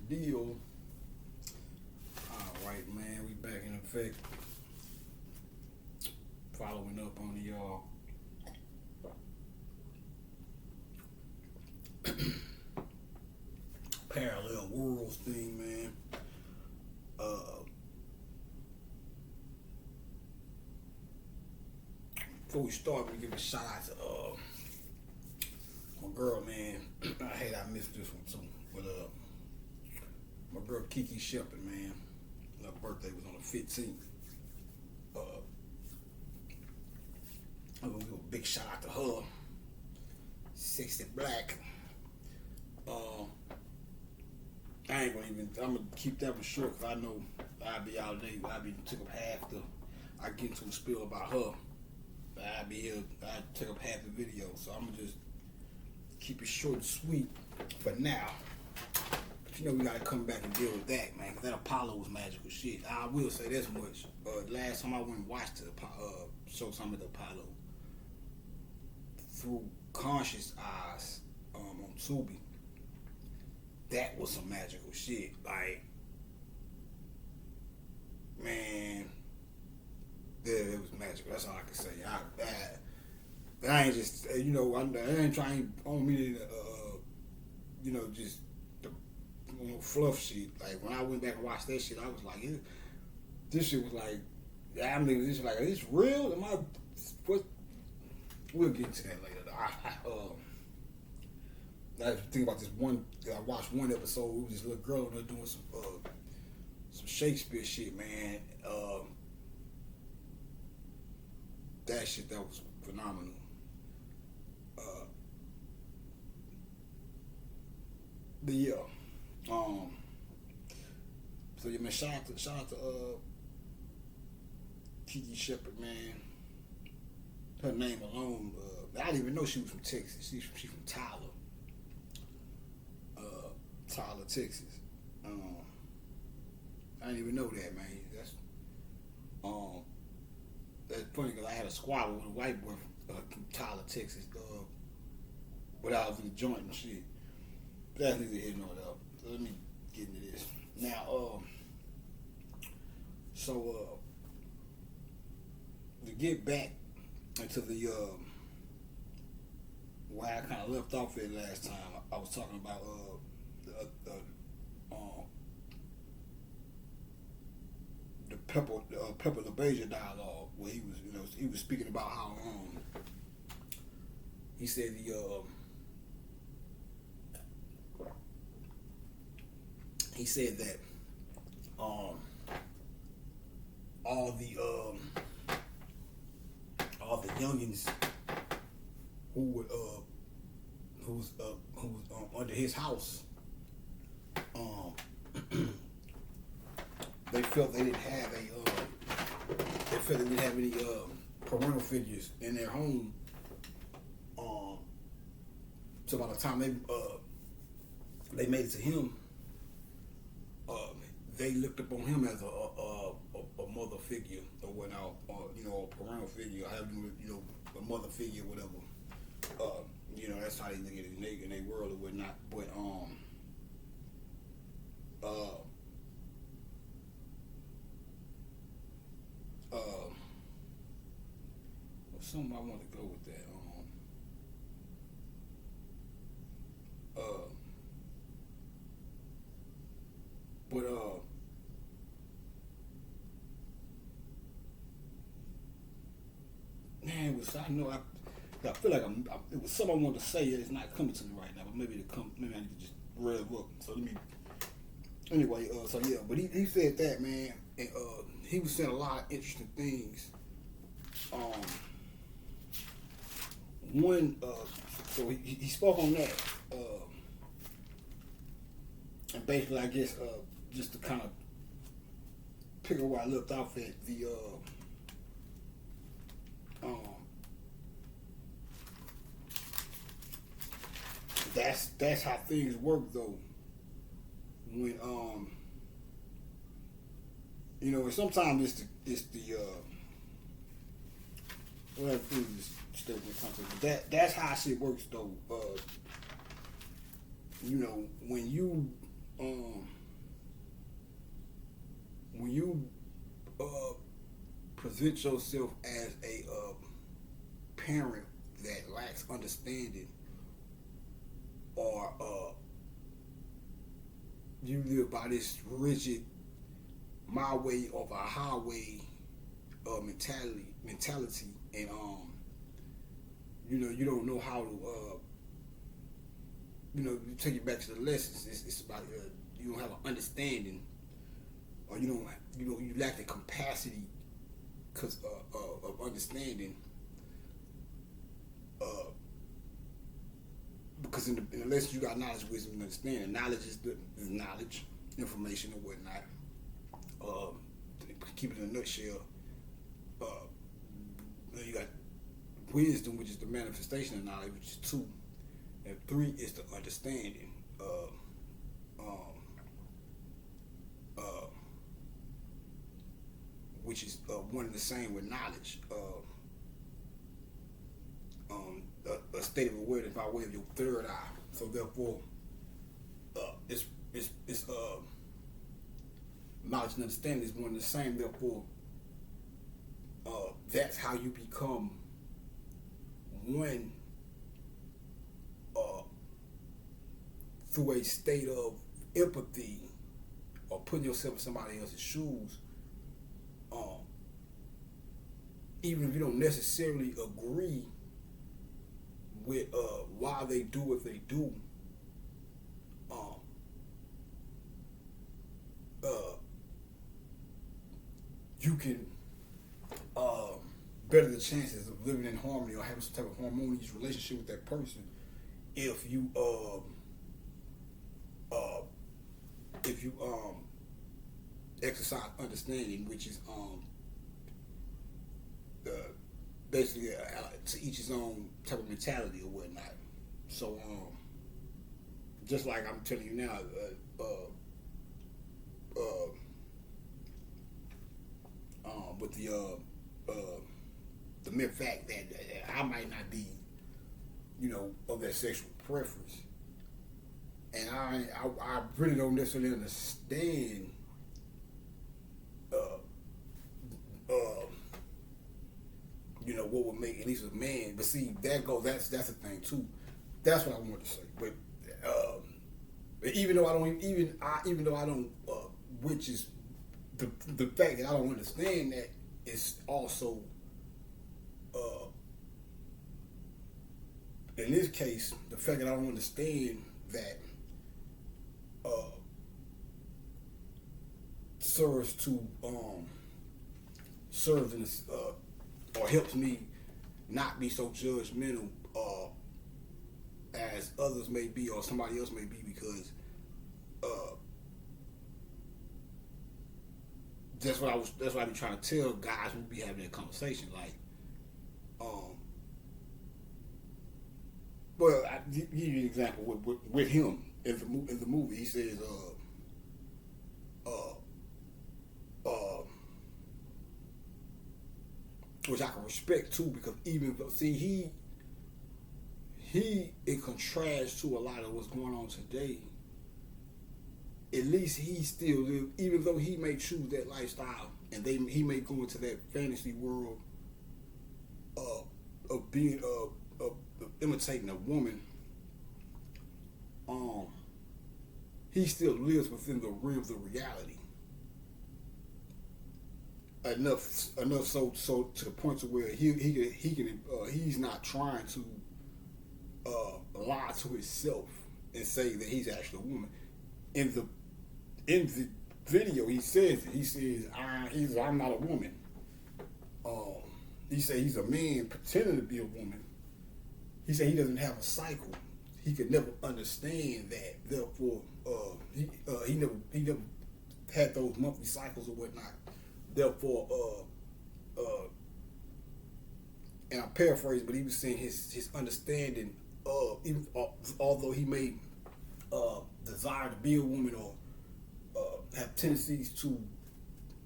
the deal. Alright, man, we back in effect. Following up on the parallel worlds thing, man. Before we start, we give a shout out to my girl, man. I missed this one too. But my girl Kiki Shepherd, man. Her birthday was on the 15th. I'm gonna give a big shout out to her. 60 Black. I ain't gonna even. I'm gonna keep that one short because I know I'll be all day. Took up half the. I get into a spiel about her. I'll be here. I took up half the video, so I'm gonna just keep it short and sweet for now. But you know we gotta come back and deal with that, man. Cause that Apollo was magical shit. I will say this much. Last time I went and watched the show something at the Apollo through conscious eyes on Tubi. That was some magical shit. Like, man, yeah, it was magical. That's all I can say. I ain't just, I ain't trying on me to, just the fluff shit. Like, when I went back and watched that shit, I was like, this shit was like, this is like, is this real? What? We'll get into that later. I think about this one. I watched one episode. It was this little girl on there doing some Shakespeare shit, man. That shit that was phenomenal. But yeah, so yeah, man. Shout out to Kiki Shepherd, man. Her name alone, I didn't even know she was from Texas. She's from Tyler, Texas. I didn't even know that, man. That's funny because I had a squabble with a white boy from Tyler, Texas, but I was in the joint and shit. But that's neither here nor there. So let me get into this now. To get back into the where I kind of left off at last time, I was talking about the Pepper LaBeija dialogue, where he was speaking about how he said that all the youngins who was under his house, they felt they didn't have any parental figures in their home. So by the time they made it to him, they looked upon him as a mother figure or whatnot, or a parental figure, a mother figure, whatever. That's how they look at it in their world or whatnot. But something I want to go with that. Man, it was. I feel like it was something I wanted to say. It's not coming to me right now, but maybe it'll come. Maybe I need to just rev up. So let me. Anyway, so yeah, but he said that, man, and he was saying a lot of interesting things. So he spoke on that, and basically, I guess, just to kind of pick up where I left off at, that's how things work though. When and sometimes it's the whatever things still in context. But that's how shit works though. When you when you present yourself as a parent that lacks understanding, or you live by this rigid my way or a highway mentality, and you don't know how to take it back to the lessons. It's about you don't have an understanding, or you lack the capacity of understanding. Because in the lesson you got knowledge, wisdom, and understanding. Knowledge is knowledge, information, and whatnot. Keep it in a nutshell. You got wisdom, which is the manifestation of knowledge, which is 2, and 3 is the understanding. Which is one and the same with knowledge. A state of awareness by way of your third eye. So therefore, it's knowledge and understanding is one and the same. Therefore, that's how you become one through a state of empathy or putting yourself in somebody else's shoes. Even if you don't necessarily agree with why they do what they do, you can better the chances of living in harmony or having some type of harmonious relationship with that person if you exercise understanding, which is basically to each his own type of mentality or whatnot. So just like I'm telling you now, with the mere fact that I might not be, of that sexual preference, and I really don't necessarily understand what would make at least a man. But see, that's the thing too. That's what I wanted to say. But even though I don't, which is the fact that I don't understand that is also in this case the fact that I don't understand that serves in this, or helps me not be so judgmental as others may be or somebody else may be, because that's what I be trying to tell guys when we be having that conversation. Like, well, I give you an example with him in the movie. He says, which I can respect too, because even he in contrast to a lot of what's going on today, at least he still live, even though he may choose that lifestyle and he may go into that fantasy world of being of imitating a woman. He still lives within the realms of reality. Enough so to the point to where he can he's not trying to lie to himself and say that he's actually a woman. In the video, he says I'm not a woman. He said he's a man pretending to be a woman. He said he doesn't have a cycle. He could never understand that. Therefore, he never had those monthly cycles or whatnot. Therefore, and I'm paraphrasing, but he was saying his understanding of, even although he may desire to be a woman or have tendencies to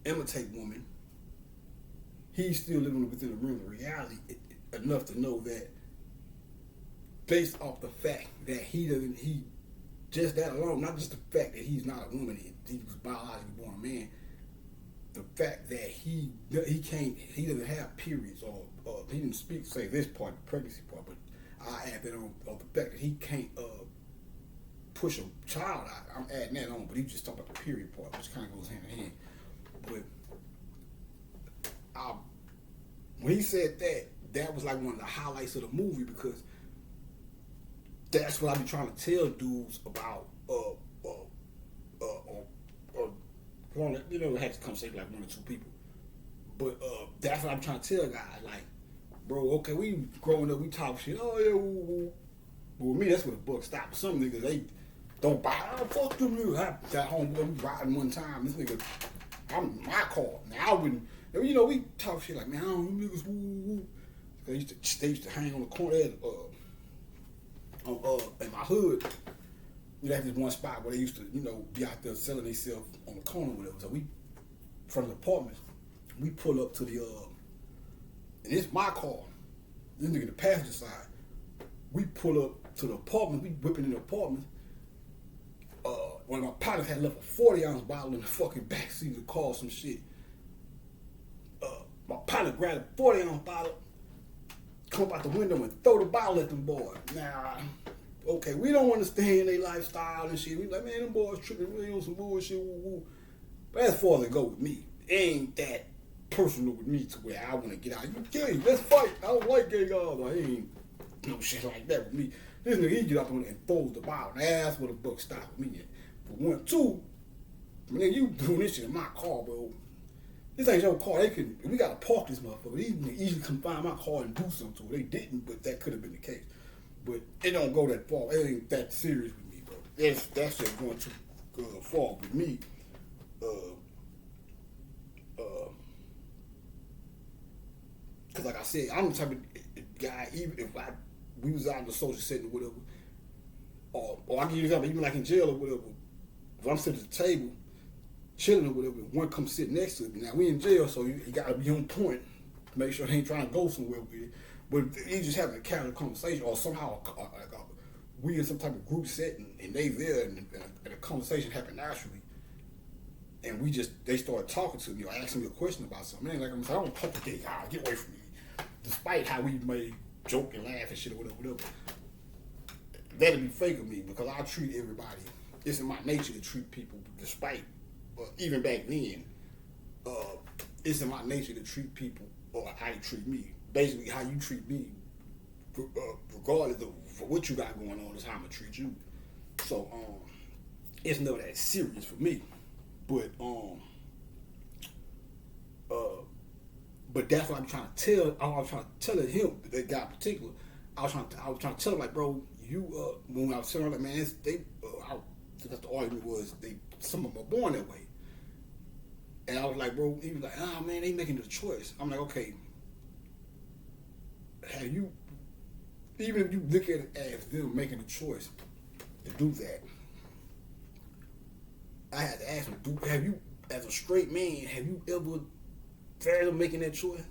imitate women, he's still living within the realm of reality enough to know that, based off the fact that he just that alone, not just the fact that he's not a woman, he was biologically born a man, the fact that he doesn't have periods, or he didn't say this part, the pregnancy part, but I add that on the fact that he can't push a child out. I'm adding that on, but he just talking about the period part, which kind of goes hand in hand. But when he said that was like one of the highlights of the movie, because that's what I be trying to tell dudes about. You know, had this conversation like one or two people, but that's what I'm trying to tell guys. Like, bro, okay, we growing up, we talk shit. Oh yeah, woo, woo. But with me, that's where the buck stops. Some niggas, they don't buy. Oh, fuck them niggas. I got homeboy, we riding one time. This nigga, I'm in my car. Now I wouldn't. You know, we talk shit like, man, I don't know niggas. Woo, woo. They used to hang on the corner in my hood. We had this one spot where they used to, you know, be out there selling themselves on the corner or whatever. So we, from the apartments, we pull up to the, and it's my car. This nigga the passenger side. We pull up to the apartment. We whipping in the apartment. One of my partners had left a 40-ounce bottle in the fucking backseat of the car, some shit. My partner grabbed a 40-ounce bottle, come up out the window and throw the bottle at them boys. Now, okay, we don't understand their lifestyle and shit. We like, man, them boys tripping really on some bullshit, woo woo. But as far as it go with me, it ain't that personal with me to where I want to get out. You gay, let's fight. I don't like gay guys. I ain't no shit like that with me. This nigga, he get up on it and throws the bottle. That's where the buck stopped with me. But one, two, man, you doing this shit in my car, bro. This ain't your car. We gotta park this motherfucker. They can easily come find my car and do something to it. They didn't, but that could have been the case. But it don't go that far. It ain't that serious with me, bro. That's just going too far with me. Cause like I said, I'm the type of guy. Even if we was out in the social setting or whatever, or I give you an example, even like in jail or whatever. If I'm sitting at the table, chilling or whatever, one comes sit next to me. Now we in jail, so you gotta be on point to make sure they ain't trying to go somewhere with it. But you just having a casual conversation, or somehow we in some type of group setting, and they there, and a conversation happened naturally, and they started talking to me or asking me a question about something. Man, like I'm saying, I don't talk to gay guys, get away from me. Despite how we may joke and laugh and shit or whatever. That'd be fake of me, because I treat everybody. It's in my nature to treat people, despite, even back then, it's in my nature to treat people or how you treat me. Basically, how you treat me, regardless of what you got going on, is how I'm gonna treat you. So, it's never that serious for me. But that's what I'm trying to tell. I was trying to tell him, that guy in particular. I was trying to tell him, like, bro, you when I was telling him, like, man, because the argument was some of them are born that way. And I was like, bro, he was like, oh man, they making the choice. I'm like, okay, even if you look at it as them making the choice to do that, I had to ask him, have you, as a straight man, have you ever tried making that choice?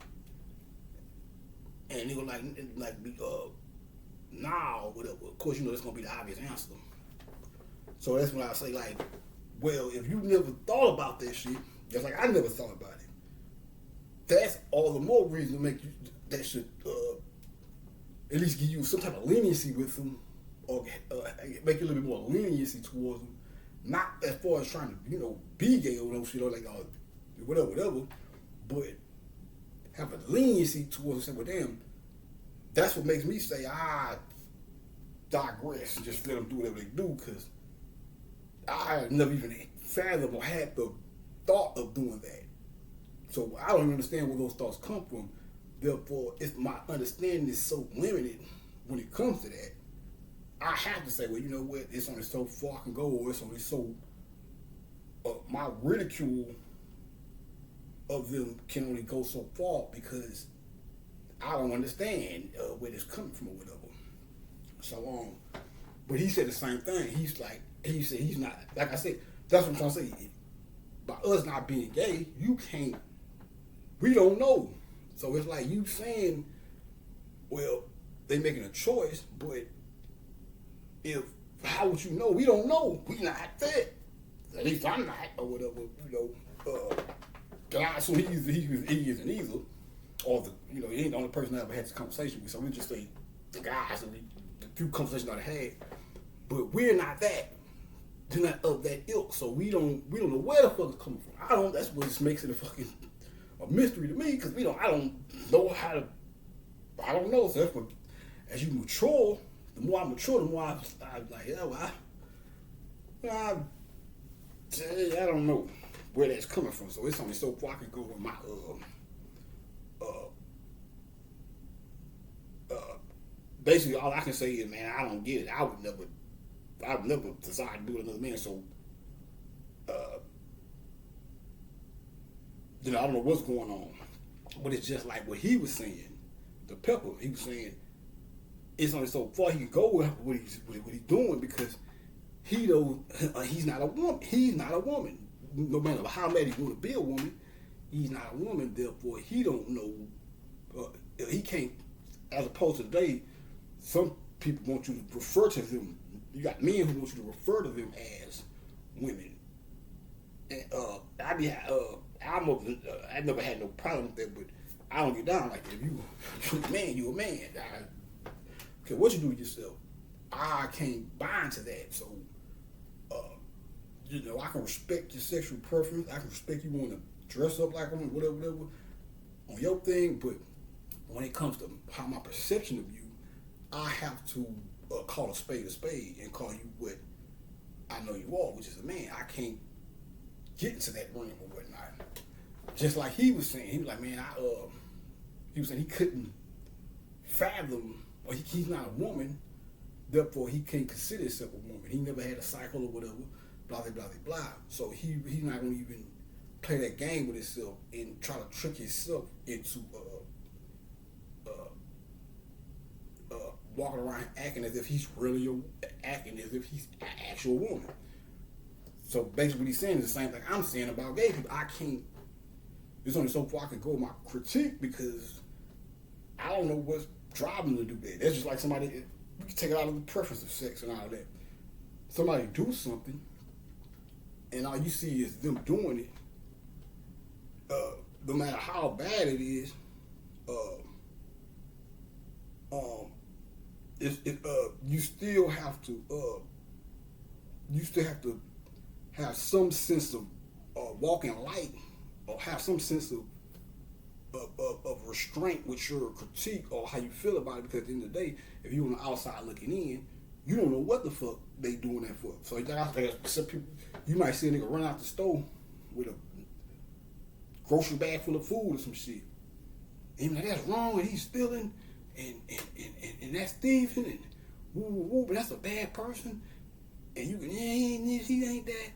And he was like, nah, or whatever. Of course, you know that's gonna be the obvious answer. So that's when I say, like, well, if you never thought about that shit, just like I never thought about it, that's all the more reason to make you, that should at least give you some type of leniency with them, or make you a little bit more leniency towards them. Not as far as trying to, you know, be gay or no shit, or like, whatever, but have a leniency towards them. Well, damn, that's what makes me say, I digress and just let them do whatever they do, because I never even fathomed or had the thought of doing that. So I don't even understand where those thoughts come from. Therefore, if my understanding is so limited when it comes to that, I have to say, well, you know what, it's only so far I can go, or it's only so, my ridicule of them can only go so far, because I don't understand where it's coming from or whatever. So, but he said the same thing. He said he's not, like I said, that's what I'm trying to say. By us not being gay, we don't know. So it's like you saying, well, they making a choice, but how would you know? We don't know. We not that. At least I'm not, or whatever, you know. I assume he isn't either, or he ain't the only person I ever had this conversation with. So we just say the guys and the few conversations I had, but we're not that. They're not of that ilk, so we don't know where the fuck it's coming from. That's what just makes it a mystery to me, because I don't know how to. I don't know. So that's what, as you mature, the more I mature, the more I'm like, I don't know where that's coming from. So it's only so far I can go with my basically all I can say is, man, I don't get it. I would never decide to do it another man. So I don't know what's going on, but it's just like what he was saying. The Pepper, he was saying it's only so far he can go with what he's doing, because he's not a woman. He's not a woman. No matter how mad he want to be a woman, he's not a woman. Therefore, he don't know. He can't. As opposed to today, some people want you to refer to them. You got men who want you to refer to them as women. And I never had no problem with that, but I don't get down like that. If you're a man, you're a man. Okay, what you do with yourself, I can't bind to that. So, I can respect your sexual preference. I can respect you want to dress up like a woman, whatever, on your thing. But when it comes to how my perception of you, I have to call a spade and call you what I know you are, which is a man. I can't get into that realm or whatnot. Just like he was saying, he was like, man, he was saying he couldn't fathom, or he's not a woman, therefore he can't consider himself a woman. He never had a cycle or whatever, blah, blah, blah, blah. So he's not going to even play that game with himself and try to trick himself into walking around acting as if he's acting as if he's an actual woman. So basically what he's saying is the same thing I'm saying about gay people. I can't, there's only so far I can go with my critique, because I don't know what's driving them to do that. That's just like somebody, we can take it out of the preference of sex and all that. Somebody do something, and all you see is them doing it, no matter how bad it is, you still have to have some sense of walking light, or have some sense of restraint with your critique or how you feel about it, because at the end of the day, if you're on the outside looking in, you don't know what the fuck they doing that for. So some people, you might see a nigga run out the store with a grocery bag full of food or some shit, and like, that's wrong, and he's stealing, and that's thieving, and woo, but that's a bad person, and you can, he ain't that,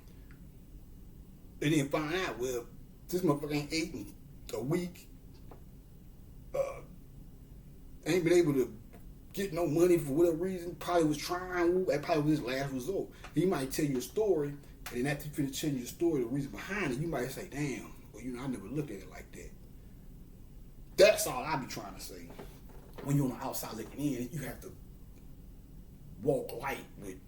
and then find out, well, this motherfucker ain't eating a week, ain't been able to get no money for whatever reason, probably was trying, that probably was his last resort. He might tell you a story, and then after you finish telling you the story, the reason behind it, you might say, damn, well, I never looked at it like that. That's all I be trying to say. When you're on the outside looking in, you have to walk light with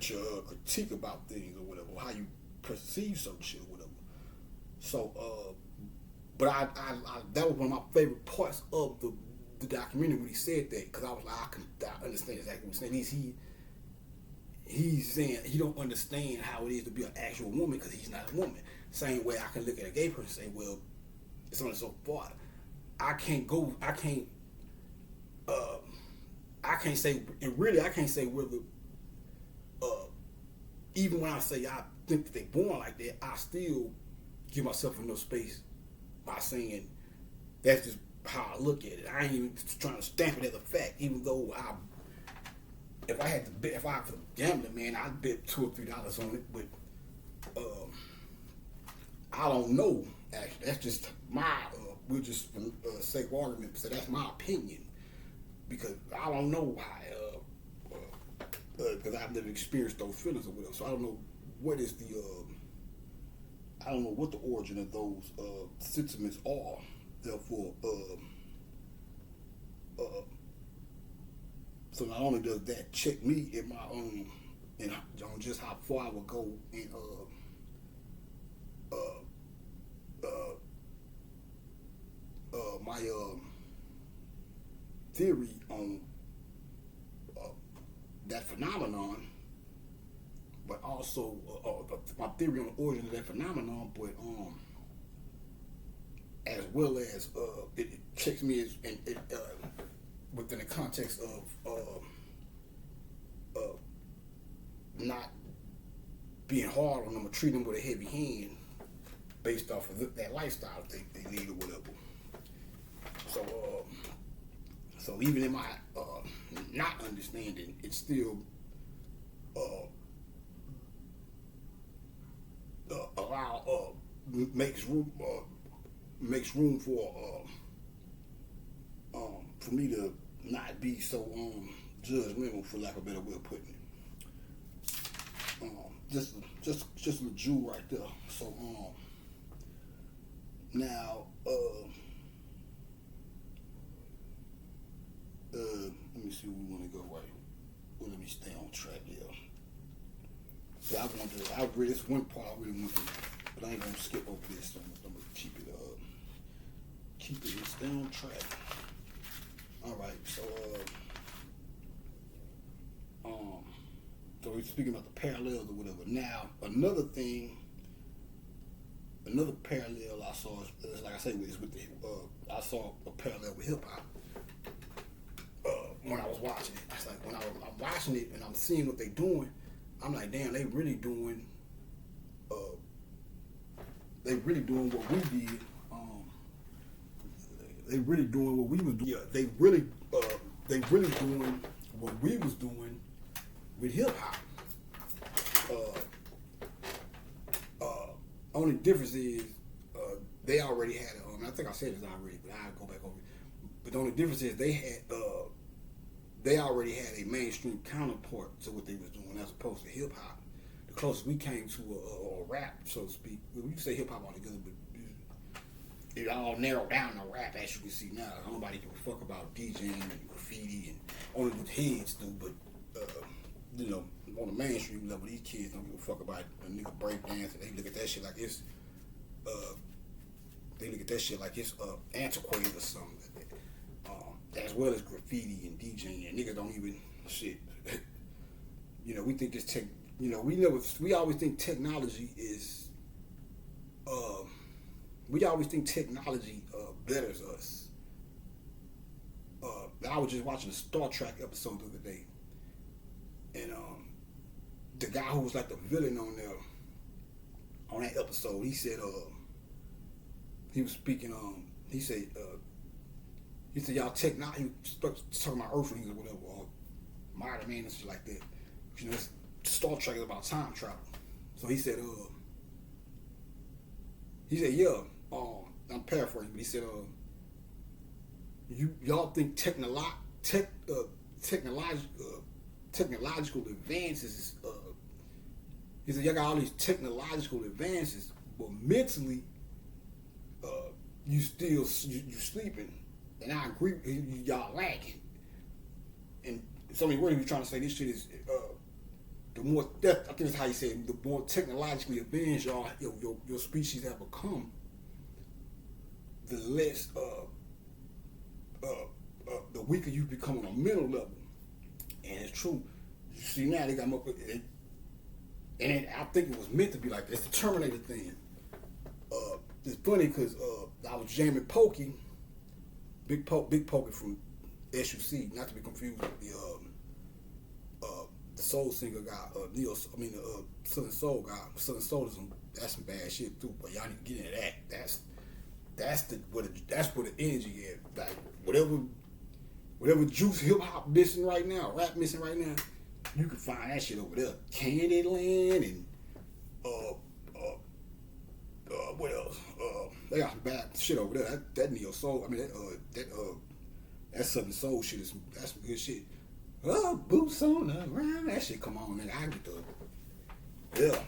your critique about things or whatever, how you perceive some shit or whatever. So, but I that was one of my favorite parts of the documentary when he said that, because I was like, I understand exactly what he's saying. He's saying he don't understand how it is to be an actual woman, because he's not a woman. Same way I can look at a gay person and say, well, it's only so far. I can't say, and really I can't say whether, even when I say I think that they born like that, I still give myself enough space by saying that's just how I look at it. I ain't even trying to stamp it as a fact, even though if I was gambling, man, I'd bet $2 or $3 on it, but I don't know. Actually, that's just my. We'll just sake of argument, so that's my opinion, because I don't know why. Because I've never experienced those feelings or whatever, so I don't know what is the. I don't know what the origin of those sentiments are. Therefore, so not only does that check me in my own, and on just how far I would go in theory on that phenomenon, but also my theory on the origin of that phenomenon, but as well as it checks me as within the context of not being hard on them or treating them with a heavy hand based off of that lifestyle they lead or whatever. So even in my not understanding, it still makes room for me to not be so judgmental, for lack of a better way of putting it. Just a jewel right there. So now let me see where we want to go right. Well, let me stay on track here. So I read this one part I really want to, but I ain't gonna skip over this. I'm gonna keep it stay on track. All right, so we're speaking about the parallels or whatever. Now, another parallel I saw is like I said, is with I saw a parallel with hip hop. When I was watching it, I was like, I'm watching it and I'm seeing what they're doing, I'm like, damn, they really doing what we did. They really doing what we was doing. Yeah, they really doing what we was doing with hip hop. Only difference is they already had it. I think I said this already, but I'll go back over it. But the only difference is they already had a mainstream counterpart to what they was doing as opposed to hip hop. The closest we came to a rap, so to speak. We can say hip hop altogether, but it all narrowed down to rap, as you can see now. Nobody give a fuck about DJing and graffiti, and only with heads do. But on the mainstream level, these kids don't give a fuck about a nigga breakdancing. They look at that shit like it's antiquated or something. As well as graffiti and DJing, and niggas don't even shit. We think this tech. We always think technology is. We always think technology betters us. I was just watching a Star Trek episode the other day, and the guy who was like the villain on that episode, he said he was speaking he said y'all technology, he was talking about Earthlings or whatever, or modern man and shit like that. Star Trek is about time travel. So he said yeah, I'm paraphrasing, but he said y'all think technological advances he said y'all got all these technological advances, but mentally you sleeping. And I agree with y'all lacking. And so many words he was trying to say this shit is the more I think that's how he said it, the more technologically advanced your species have become, the less the weaker you become on a mental level. And it's true. You see now they got them up and I think it was meant to be like that. It's the Terminator thing. It's funny because I was jamming Pokey, Big Pokey from SUC, not to be confused with the soul singer guy, Southern Soul guy. Southern Soul that's some bad shit too, but y'all need to get into that. That's where the energy is. Like whatever juice hip hop missing right now, rap missing right now, you can find that shit over there. Candyland and what else? They got some bad shit over there. That neo soul. That Southern Soul shit that's some good shit. Boots on the ground. That shit come on, nigga. I get the yeah.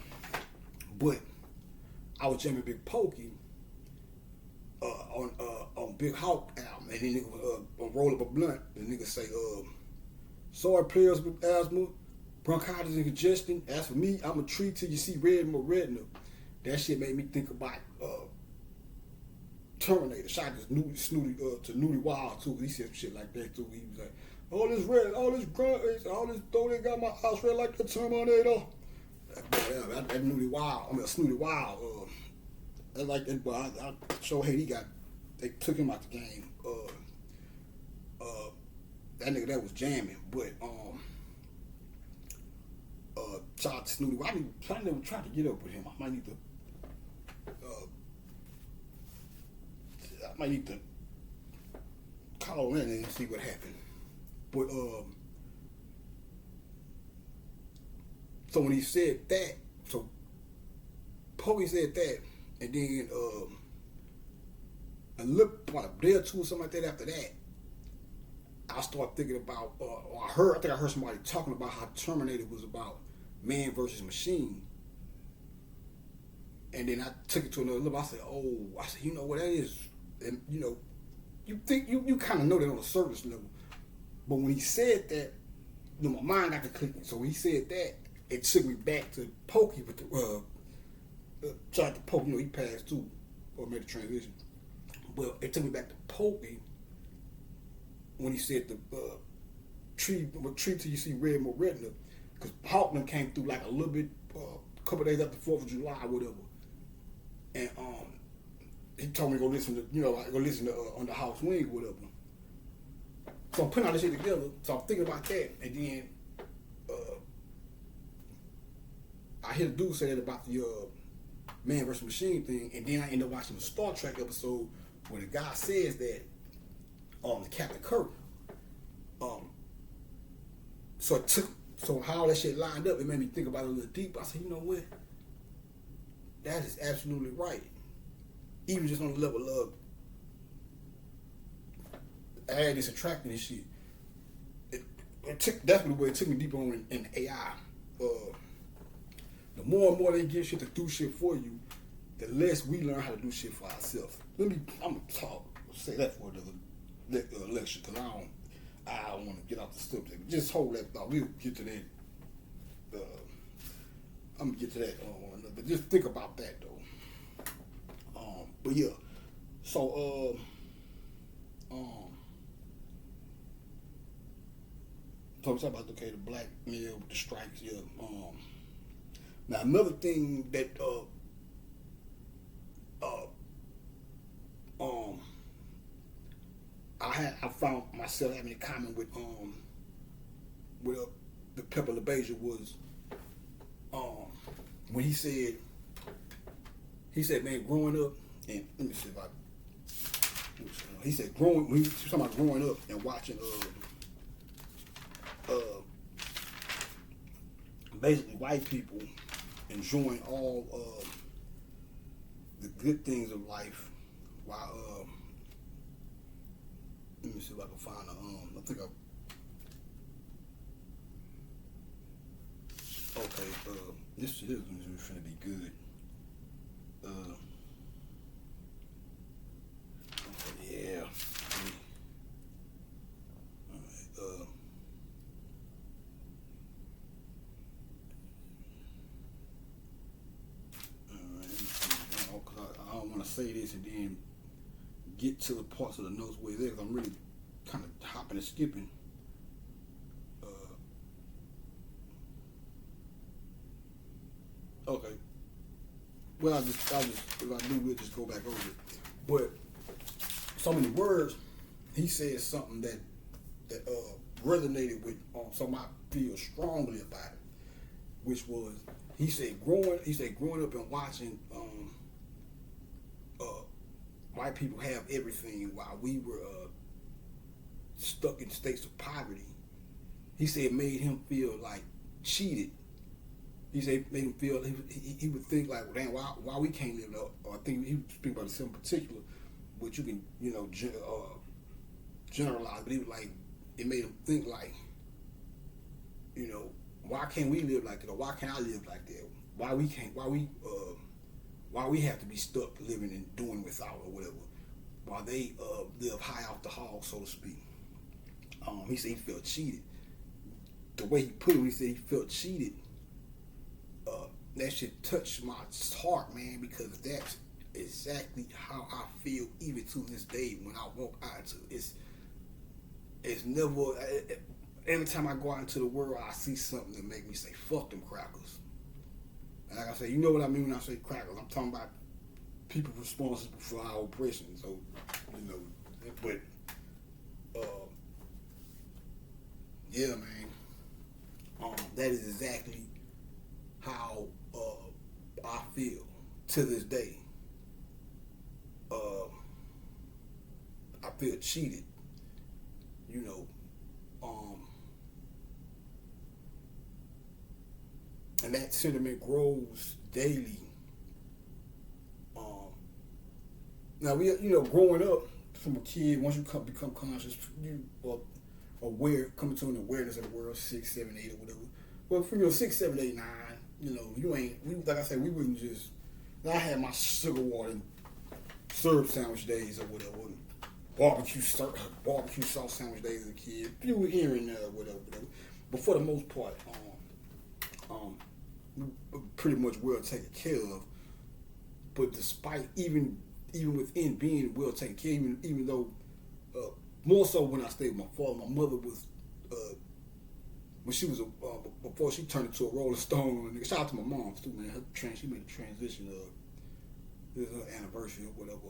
But I was jamming Big Pokey on Big Hawk album, and then nigga roll up a blunt. The nigga say, sorry players with asthma, bronchitis and congestion. As for me, I'm a tree till you see red in my retina. That shit made me think about Terminator. Shot this Nudie Wild too. He said some shit like that too. He was like, all this red, all this grunt, all this though they got my house red like the Terminator. That Nudie Wild. I mean, Snooty Wild. I like that, but I sure hate they took him out the game. That nigga that was jamming, but shout out to Snooty Wild. I never tried to get up with him. I might need to call in and see what happened. But so when he said that, so Pokey said that, and then a little about a day or two or something like that after that, I started thinking about, I think I heard somebody talking about how Terminator was about man versus machine. And then I took it to another level. I said, you know what that is? And you know, you think you kind of know that on a surface level. But when he said that, you know, my mind got to clicking. So when he said that, it took me back to Pokey with the shout out to Pokey, you know, he passed too, or made a transition. Well, it took me back to Pokey when he said the tree till you see red more retina, because Hawkman came through like a little bit, a couple days after 4th of July or whatever, and he told me to go listen to On the House Wing or whatever. So I'm putting all this shit together. So I'm thinking about that, and then I hear the dude say that about the man versus machine thing, and then I end up watching the Star Trek episode where the guy says that Captain Kirk. So how all that shit lined up, it made me think about it a little deeper. I said, you know what? That is absolutely right. Even just on the level of adding and subtracting and shit. That's the way it took me deeper on in AI. The more and more they get shit to do shit for you, the less we learn how to do shit for ourselves. I'm gonna say that for the lecture, because I don't want to get off the subject. Just hold that thought. We'll get to that. I'm gonna get to that but just think about that though. But yeah, so so I'm talking about the black male with the stripes. Yeah. Now another thing that I found myself having in common with the Pepper LaBeija was when he said, man, growing up, and let me see if he said when he was talking about growing up and watching basically white people enjoying all the good things of life while let me see if I can find I think this is going to be good. Yeah. I don't want to say this and then get to the parts of the notes where there, because I'm really kind of hopping and skipping. Okay. Well, if I do, we'll just go back over it. But so many words, he said something that resonated with something I feel strongly about it, which was he said growing up and watching white people have everything while we were stuck in states of poverty. He said it made him feel like cheated. He said it made him feel he would think like, well, damn, why we can't live up? Or I think he would speak about something particular, which you can generalize. But he was like, it made him think like, why can't we live like that? Or why can't I live like that? Why we can't? Why we have to be stuck living and doing without or whatever, while they live high off the hog, so to speak. He said he felt cheated. The way he put it, he said he felt cheated. That shit touched my heart, man, because exactly how I feel even to this day when I walk out into it's never. Every time I go out into the world, I see something that make me say, "Fuck them crackers." And like I say, you know what I mean when I say crackers? I'm talking about people responsible for our oppression. So, you know, but yeah, man. That is exactly how I feel to this day. I feel cheated. You know, and that sentiment grows daily. Now growing up from a kid, once you become conscious, you are aware, coming to an awareness of the world, 6, 7, 8, or whatever. Well, from 6, 7, 8, 9, you ain't. Like I said, we wouldn't just. I had my sugar water and syrup sandwich days or whatever. Barbecue sauce sandwich days as a kid. You were hearing whatever. But for the most part, pretty much well taken care of. But despite even within being well taken care of, even though more so when I stayed with my father, my mother was when she was before she turned into a Rolling Stone. Shout out to my mom too, man. She made a transition. This is her anniversary or whatever.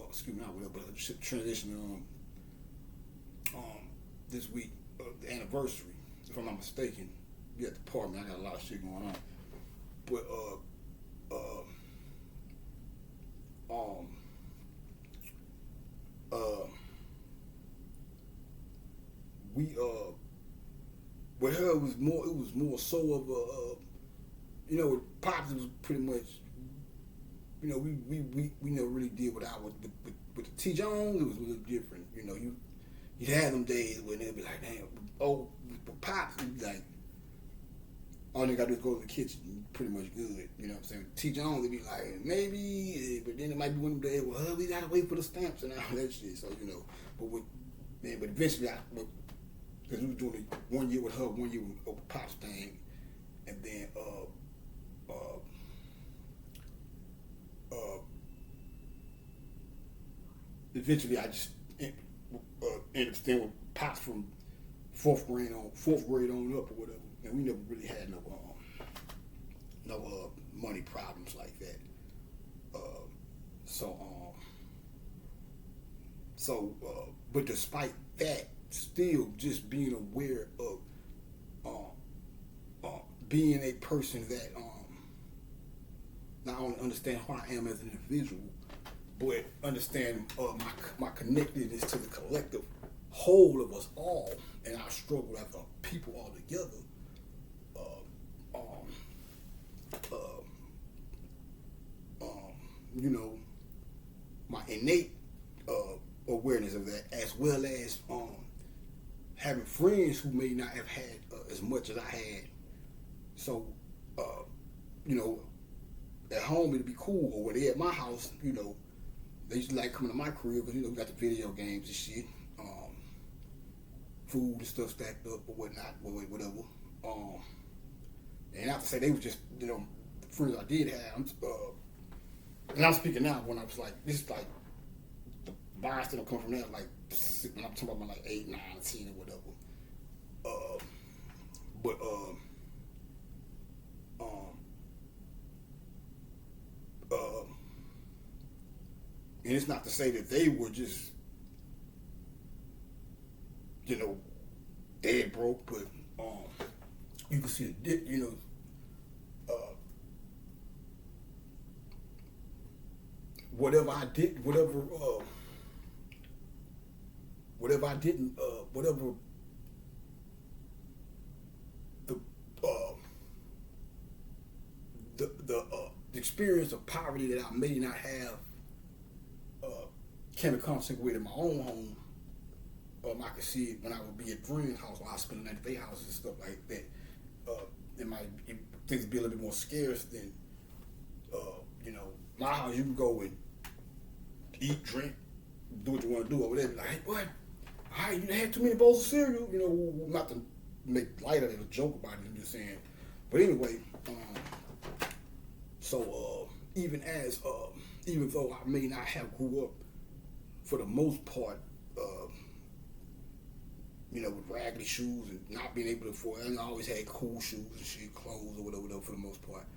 Excuse me, not whatever, but her transition this week, the anniversary, if I'm not mistaken. Be at the party, man. I got a lot of shit going on. But we with her it was more so of a with Pops it was pretty much we never really did with the T Jones. It was a little different. You'd have them days when they'd be like, damn, with Pops it'd be like all they gotta do is go to the kitchen, pretty much good. You know what I'm saying? T Jones would be like, maybe, but then it might be one of them days, well, we gotta wait for the stamps and all that shit. So, but eventually, because we were doing it 1 year with her, 1 year with Pop's thing, and then, eventually I just ended up staying with Pops from fourth grade on up or whatever. And we never really had no money problems like that. But despite that, still just being aware of being a person that not only understand who I am as an individual, but understand my connectedness to the collective whole of us all and our struggle as a people all together. My innate awareness of that, as well as having friends who may not have had as much as I had. So, at home it'd be cool, or when they at my house, they used to like coming to my crib because we got the video games and shit, food and stuff stacked up or whatnot, whatever. And I have to say they were just the friends I did have. And I'm speaking now when I was like, this is like the vibes that come from that, like when I'm talking about like 8, 9, 10 or whatever. And it's not to say that they were just, dead broke, but you can see whatever I didn't, the experience of poverty that I may not have came in contact with in my own home. I could see it when I would be at friends' house, or I was spending the night at their houses and stuff like that. Things would be a little bit more scarce than, my house. You can go and eat, drink, do what you want to do over there. Like, hey, what? All right, you had too many bowls of cereal. Not to make light of it or joke about it. I'm just saying. But anyway, even as even though I may not have grew up for the most part, with raggedy shoes and not being able to afford. I always had cool shoes and shit, clothes or whatever for the most part.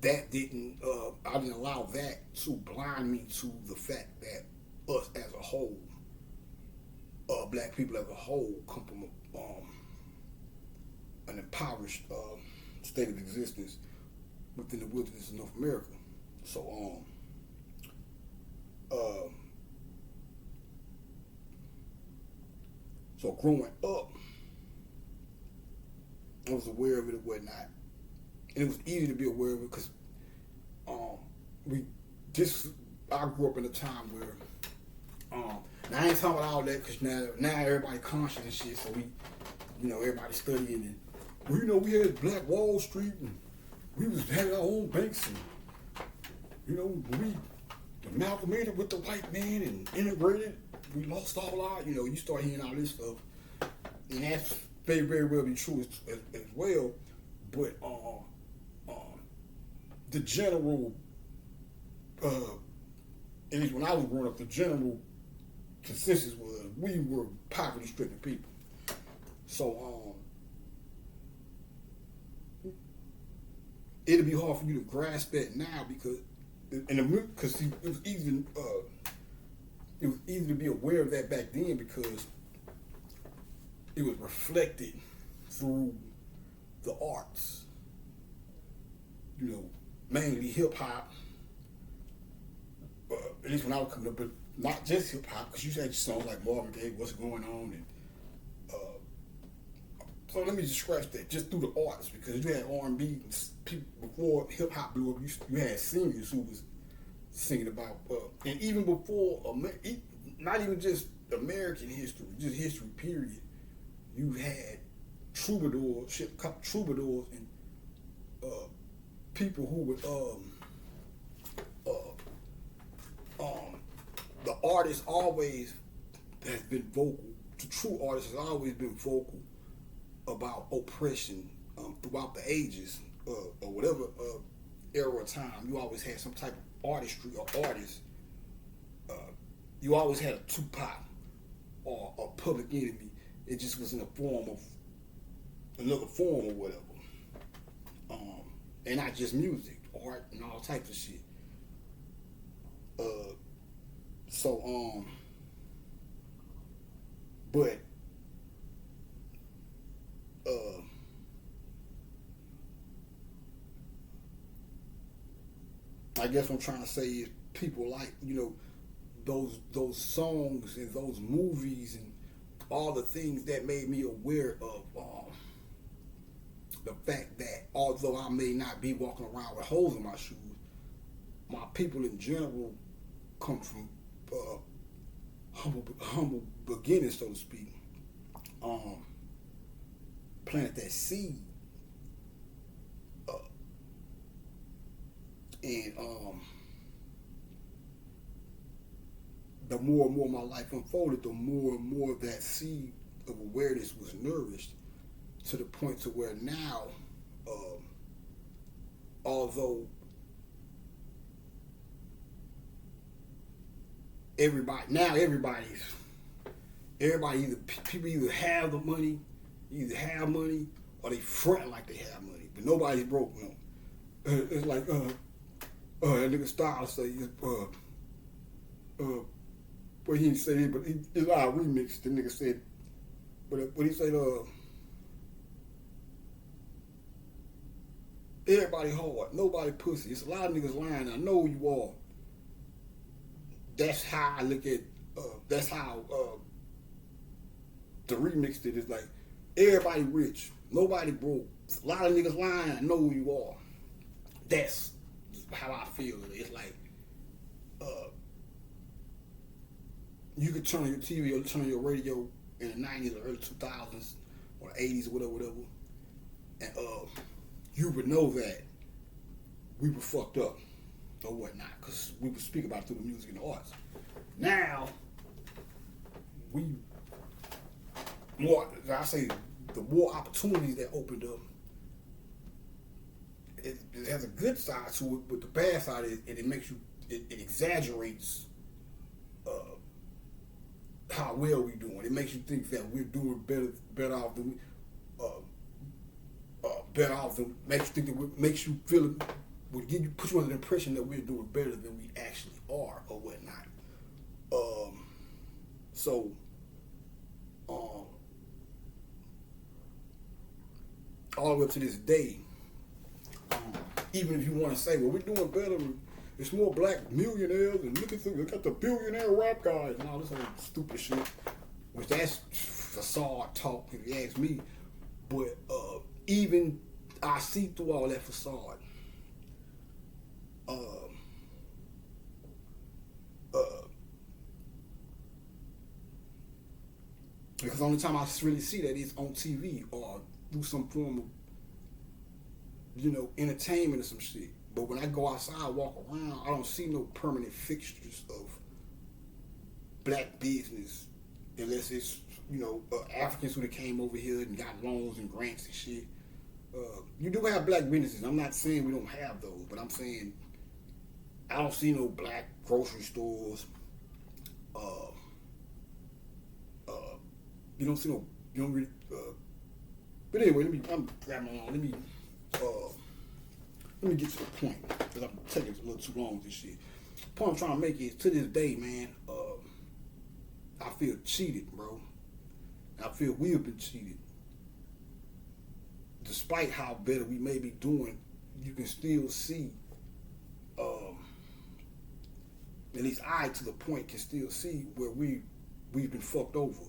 That didn't. I didn't allow that to blind me to the fact that us as a whole, black people as a whole, come from an impoverished state of existence within the wilderness of North America. So so growing up, I was aware of it and whatnot. And it was easy to be aware of it because I grew up in a time where now I ain't talking about all that because now everybody conscious and shit, so everybody studying and we had Black Wall Street and we had our own banks and we amalgamated with the white man and integrated. We lost all our, you start hearing all this stuff, and that's very, very well be true as well. But the general, at least when I was growing up, the general consensus was we were poverty-stricken people. So it'll be hard for you to grasp that now because it was easy. It was easy to be aware of that back then because it was reflected through the arts. Mainly hip hop. At least when I was coming up, but not just hip hop, because you had songs like Marvin Gaye, What's Going On, and so let me just scratch that just through the arts because you had R&B people before hip hop blew up. You had singers who was singing about, and even before, not even just American history, just history period, you had troubadours and people who would, the artist always has been vocal, the true artist has always been vocal about oppression throughout the ages, or whatever era or time. You always had some type of artistry or artist. You always had a Tupac or a Public Enemy. It just was in a form of another form or whatever. And not just music, art and all types of shit. But I guess what I'm trying to say is people like, those songs and those movies and all the things that made me aware of the fact that although I may not be walking around with holes in my shoes, my people in general come from humble beginnings, so to speak. Planted that seed, and the more and more my life unfolded, the more and more that seed of awareness was nourished to the point to where now, although everybody people either have the money, or they front like they have money, but nobody's broke. It's like that nigga Styles say, but he didn't say it, but it's our remix. The nigga said, but he said, everybody hard, nobody pussy. It's a lot of niggas lying. I know who you are. That's how I look at. That's how the remix did. It's like everybody rich, nobody broke. A lot of niggas lying. I know who you are. That's how I feel. It's like you could turn on your TV or turn on your radio in the 90s or early 2000s or 80s or whatever, and you would know that we were fucked up or whatnot, because we would speak about it through the music and the arts. Now, the more opportunities that opened up, it has a good side to it, but the bad side is it makes you it exaggerates how well we're doing. It makes you think that we're doing better off than makes you think that makes you feel would give you put you under the impression that we're doing better than we actually are or whatnot. So all the way up to this day, even if you want to say, well, we're doing better, it's more black millionaires, and look at the billionaire rap guys and all this other stupid shit, which that's facade talk if you ask me. But even I see through all that facade. Because the only time I really see that is on TV or through some form of, entertainment or some shit. But when I go outside, walk around, I don't see no permanent fixtures of black business, unless it's, Africans who came over here and got loans and grants and shit. You do have black businesses. I'm not saying we don't have those, but I'm saying I don't see no black grocery stores. You don't see no. You don't really. But anyway, let me get to the point because I'm taking a little too long with this shit. The point I'm trying to make is to this day, man. I feel cheated, bro. I feel we have been cheated. Despite how better we may be doing, you can still see. At least I, to the point, can still see where we've been fucked over.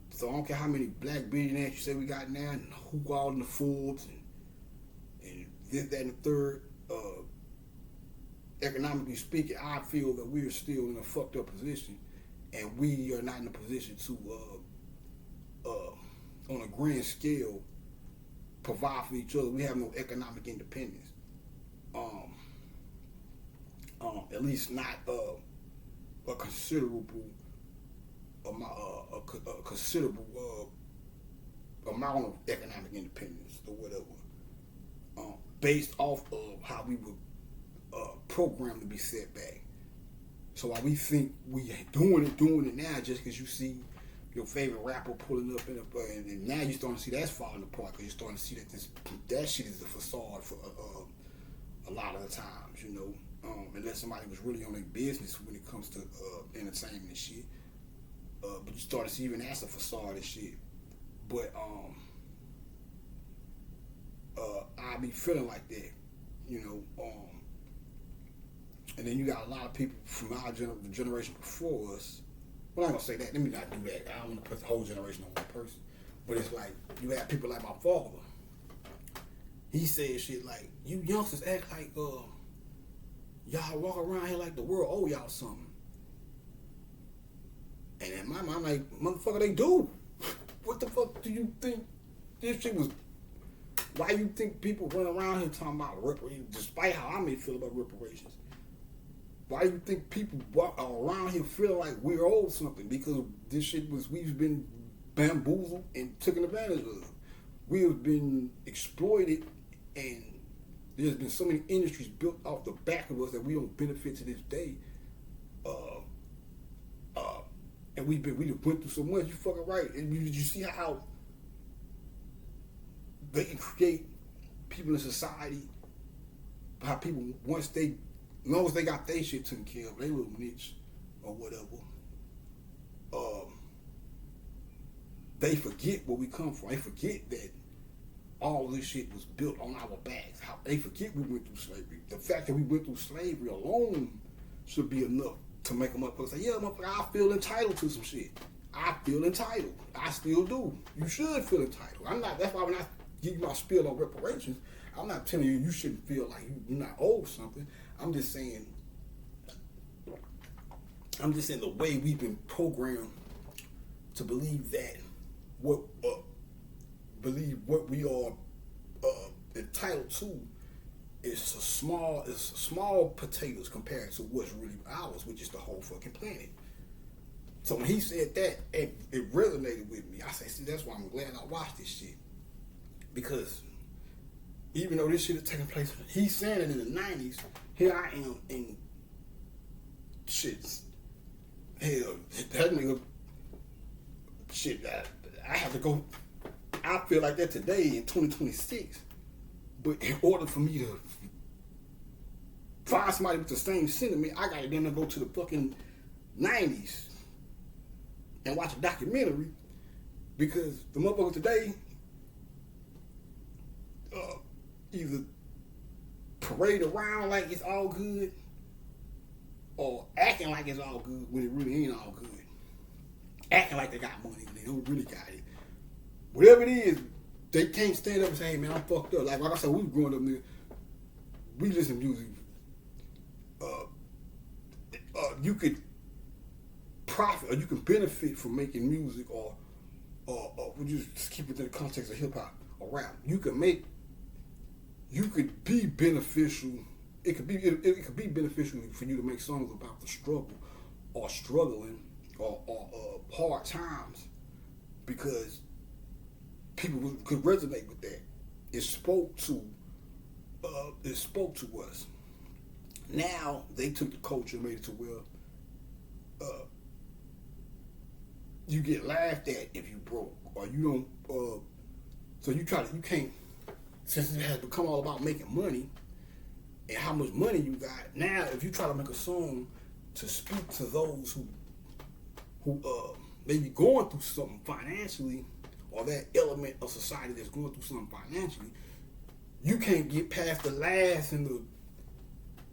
So I don't care how many black billionaires you say we got now, and who all in the Forbes, and this, that, and the third. Economically speaking, I feel that we are still in a fucked up position, and we are not in a position to, on a grand scale, provide for each other. We have no economic independence. At least not a considerable amount of economic independence or whatever, based off of how we were programmed to be set back. So while we think we doing it now, just because you see your favorite rapper pulling up and now you're starting to see that's falling apart because you're starting to see that that shit is the facade for a lot of the times, unless somebody was really on their business when it comes to entertainment and shit. But you start to see even that's a facade and shit. But I be feeling like that, and then you got a lot of people from our the generation before us. Well, I'm not gonna say that. Let me not do that. I don't want to put the whole generation on one person. But it's like you have people like my father. He said shit like, "You youngsters act like y'all walk around here like the world owe y'all something." And in my mind, I'm like, motherfucker, they do. What the fuck do you think this shit was? Why you think people run around here talking about reparations, despite how I may feel about reparations? Why do you think people walk around here feeling like we're owed something? Because this shit we've been bamboozled and taken advantage of. We have been exploited, and there's been so many industries built off the back of us that we don't benefit to this day. And we went through so much. You fucking right. And you see how they can create people in society. How people as long as they got their shit taken care of, they little niche or whatever, they forget where we come from. They forget that all this shit was built on our backs. How they forget we went through slavery. The fact that we went through slavery alone should be enough to make a motherfucker say, yeah, motherfucker, I feel entitled to some shit. I feel entitled. I still do. You should feel entitled. That's why when I give you my spiel on reparations, I'm not telling you shouldn't feel like you're not owed something. I'm just saying the way we've been programmed to believe that what we are entitled to is small potatoes compared to what's really ours, which is the whole fucking planet. So when he said that, it resonated with me. I said, see, that's why I'm glad I watched this shit. Because, even though this shit is taking place, he's saying it in the 90s. Here I am in shit. Hell, that nigga. Shit, I have to go. I feel like that today in 2026. But in order for me to find somebody with the same sentiment, I gotta then go to the fucking 90s and watch a documentary, because the motherfucker today either parade around like it's all good or acting like it's all good when it really ain't all good. Acting like they got money when they don't really got it. Whatever it is, they can't stand up and say, hey man, I'm fucked up. Like I said, we was growing up, nigga, we listen to music. You could profit or you can benefit from making music, or we just keep it in the context of hip hop or rap. You could be beneficial. It could be beneficial for you to make songs about the struggle or struggling or hard times, because people could resonate with that. It spoke to us. Now they took the culture and made it to where you get laughed at if you broke, or you don't. So you can't. Since it has become all about making money and how much money you got. Now, if you try to make a song to speak to those who may be going through something financially, or that element of society that's going through something financially, you can't get past the laughs and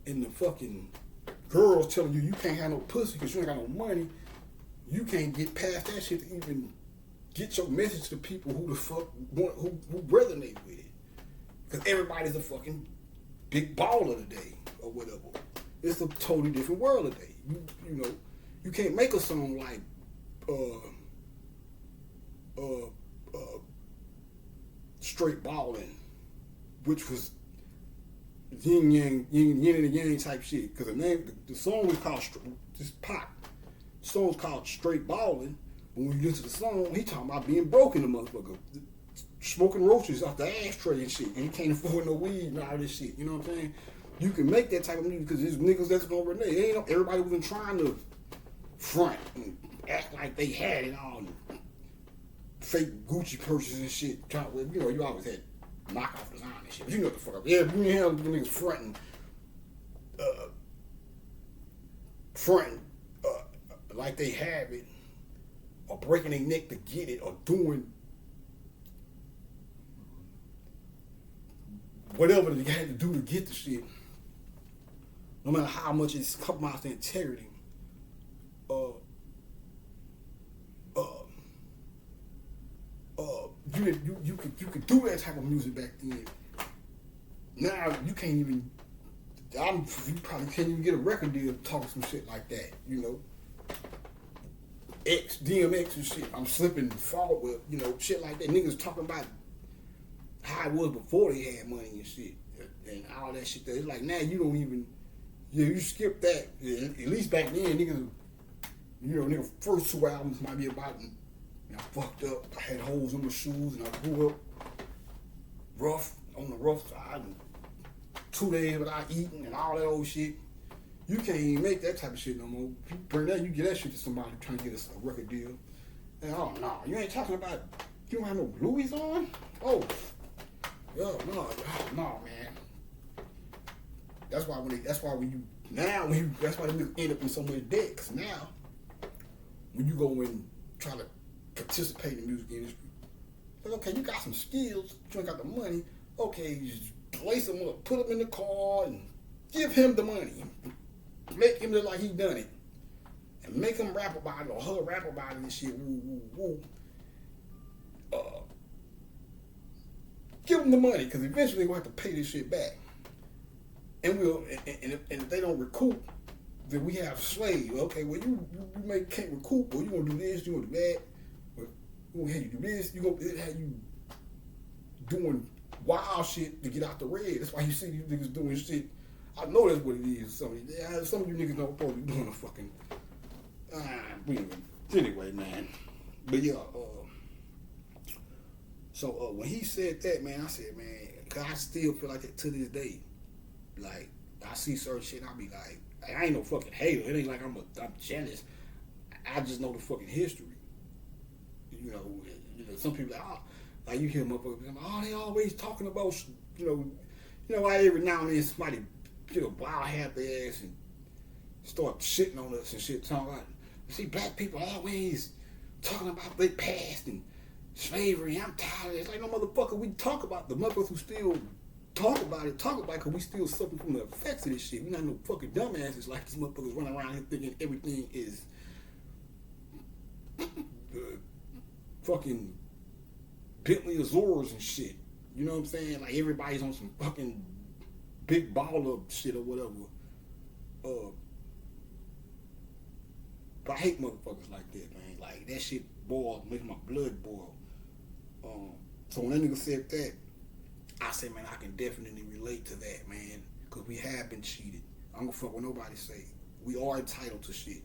the fucking girls telling you can't have no pussy because you ain't got no money. You can't get past that shit to even get your message to people who the fuck who resonate with it. Because everybody's a fucking big baller today or whatever. It's a totally different world today. You know, you can't make a song like Straight Ballin', which was yin and yang type shit. Because the song was called just pop. The song was called Straight Ballin'. When you listen to the song, he talking about being broke in the motherfucker, smoking roaches off the ashtray and shit, and he can't afford no weed and all this shit. You know what I'm saying? You can make that type of music because there's niggas that's gonna renege. Ain't everybody wasn't trying to front and act like they had it all, and fake Gucci purses and shit. You know, you always had knockoff design and shit. But you know what the fuck. Yeah, you ain't have the niggas fronting like they have it, or breaking their neck to get it, or doing whatever they had to do to get the shit. No matter how much it's compromised their integrity. You could do that type of music back then. Now you can't even. You probably can't even get a record deal talking some shit like that. You know, DMX and shit. I'm slipping forward with, you know, shit like that. Niggas talking about how it was before they had money and shit and all that shit. It's like now you don't even. Yeah, you skip that. Yeah, at least back then, niggas. You know, niggas first two albums might be about. I fucked up. I had holes in my shoes, and I grew up rough, on the rough side, and 2 days without eating, and all that old shit. You can't even make that type of shit no more. If you bring that, you get that shit to somebody trying to get a record deal. And oh no, you ain't talking about. You don't have no Louis on? Oh, yo, no, man. That's why that's why they end up in so much debt. Cause now, when you go and try to participate in the music industry, like, okay, you got some skills, you ain't got the money. Okay, just lace him up, put him in the car, and give him the money. Make him look like he done it, and make him rap about it or her rap about it and shit. Woo, woo, woo. Give them the money, because eventually we'll have to pay this shit back. And if they don't recoup, then we have slaves. Okay, well you can't recoup, or you gonna do this, you gonna do that. We're gonna have you do this. You gonna have you doing wild shit to get out the red. That's why you see these niggas doing shit. I know that's what it is. Some of you niggas don't supposed to be doing a fucking. Anyway, man. But yeah. So when he said that, man, I said, man, like, cause I still feel like that to this day. Like, I see certain shit, and I be like, I ain't no fucking hater. It ain't like I'm jealous. I just know the fucking history. You know, some people like you hear motherfuckers, they always talking about, why every now and then somebody, wild hat their ass and start shitting on us and shit, talking about, see, black people always talking about their past and slavery. I'm tired of it. It's like, no motherfucker, we talk about the motherfuckers who still talk about it because we still suffering from the effects of this shit. We not no fucking dumbasses like these motherfuckers running around here thinking everything is fucking Bentley Azores and shit. You know what I'm saying? Like everybody's on some fucking big baller shit or whatever. But I hate motherfuckers like that, man. Like that shit makes my blood boil. So when that nigga said that, I said, man, I can definitely relate to that, man. Because we have been cheated. I don't give a fuck what nobody say. We are entitled to shit.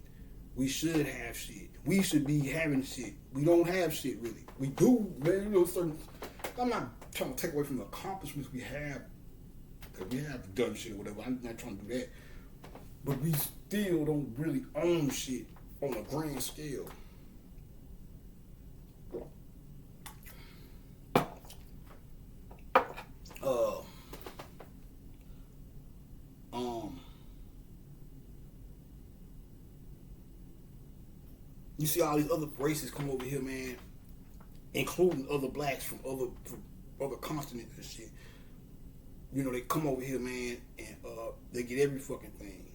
We should have shit. We should be having shit. We don't have shit, really. We do, man. Certain... I'm not trying to take away from the accomplishments we have. Because we have done shit or whatever. I'm not trying to do that. But we still don't really own shit on a grand scale. You see all these other races come over here, man, including other blacks from other continents and shit. They come over here, man, and they get every fucking thing.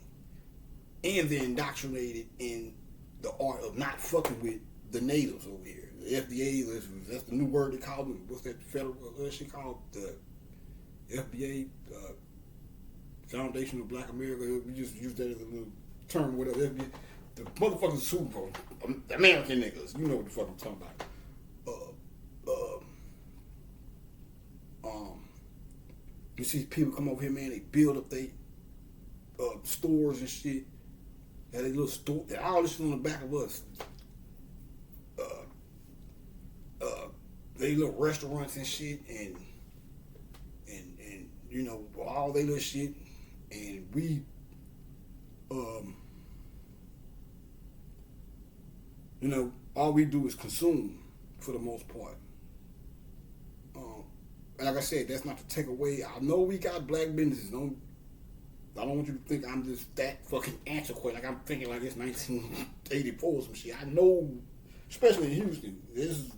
And they're indoctrinated in the art of not fucking with the natives over here. The FDA, that's the new word they call them. What's that federal shit called? The FBA, Foundation of Black America. We just use that as a little term, whatever. FBA. The motherfuckers Super Bowl, American niggas. You know what the fuck I'm talking about. You see people come over here, man. They build up they stores and shit. They little store, all this shit on the back of us. They little restaurants and shit, and all they little shit, and we all we do is consume for the most part. And like I said, that's not to take away. I know we got black businesses. I don't want you to think I'm just that fucking antiquated. Like I'm thinking like it's 1984 or some shit. I know, especially in Houston, this is,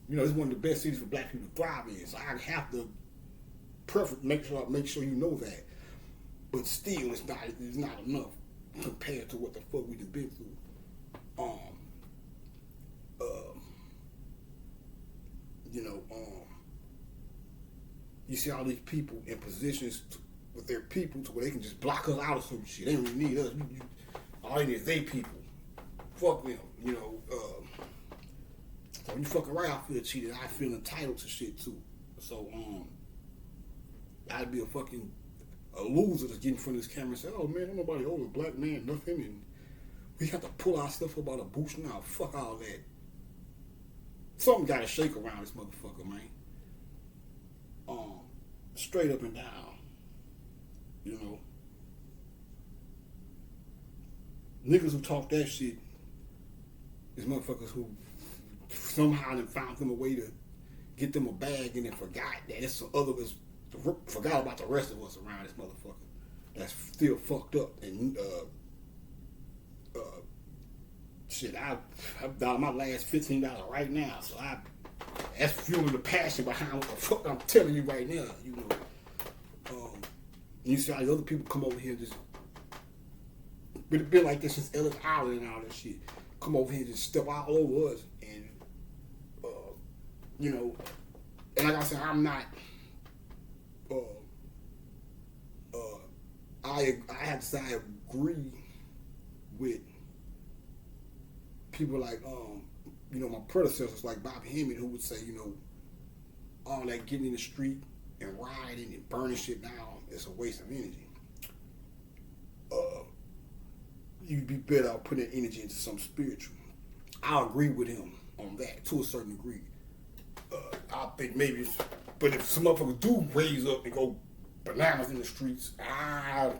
it's one of the best cities for black people to thrive in. So I have to make sure you know that. But still, it's not enough compared to what the fuck we just been through. You see all these people in positions with their people to where they can just block us out of some shit. They don't really need us. All they need is they people. Fuck them, So you fucking right, I feel cheated. I feel entitled to shit too. So I'd be a loser to get in front of this camera and say, oh man, ain't nobody over black man, nothing, and we have to pull our stuff up out of boots now. Fuck all that. Something gotta shake around this motherfucker, man. Straight up and down. Niggas who talk that shit is motherfuckers who somehow they found them a way to get them a bag and then forgot that it's some others, forgot about the rest of us around this motherfucker that's still fucked up. And shit, I've done my last $15 right now, so that's fueling the passion behind what the fuck I'm telling you right now. You see all these other people come over here and just, it's been like this since Ellis Island and all that shit. Come over here and just step all over us, and and like I said, I'm not. I have to say I agree with people like my predecessors like Bob Hemming, who would say, all that getting in the street and rioting and burning shit down is a waste of energy. You'd be better off putting that energy into something spiritual. I agree with him on that to a certain degree. I think maybe it's But if some motherfuckers do raise up and go bananas in the streets, I